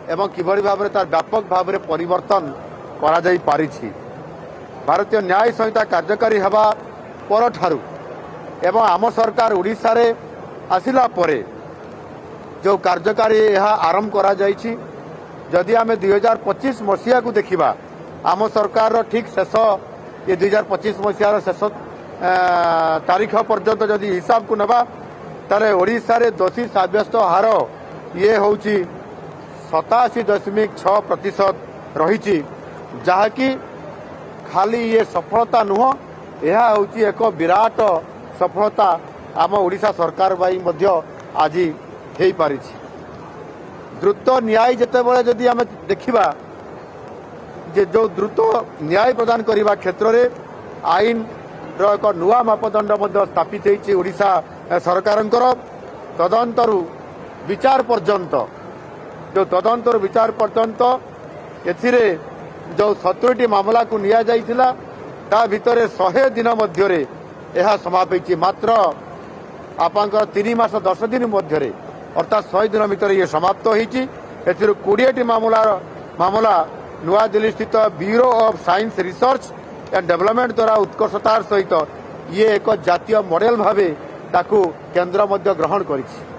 एवं किभଳି भाबरे तार व्यापक भाबरे परिवर्तन करा जाई पारिछि। भारतीय न्याय संहिता कार्यकारी हेबा परठारु एवं आम सरकार ओडिशा रे आसिला परे जो कार्यकारी यह आरंभ करा जाइछि। जदि आम 2025 मसीहा को देखा आम सरकार ठीक शेष ये 2025 मसीहार शेष तारीख पर्यंत जदि हिसाब को नबा ताले ओडिशा रे दोषी साब्यस्त हार ये होउछि 87.6% रही, जहाँकि खाली ये सफलता नुह, यह होउछि एक विराट सफलता आम ओडिशा सरकार बाई मध्य आज हो पारि। द्रुत न्याय जितेबाला जदि आम देखा जो द्रुत न्याय प्रदान करने क्षेत्र में आईन एक नुआ मापदंड स्थापित होती ओडिशा सरकार तदंतरु विचार पर्यंत जो तदंतर विचार पर्यंत एथिरे जो 70टी मामला को निया जाइथिला ता भितरे 100 दिन मध्यरे यह समाप्त मात्र आपंकर 3 मास 10 दिन मध्यरे अर्थात 100 दिन भितर ये समाप्त होती। 20टी मामला नुआ दिल्ली स्थित bureau of science research and development द्वारा उत्कर्षतार सहित ये एक जातीय मॉडल भावे ताकू केंद्र मध्य ग्रहण करिछि।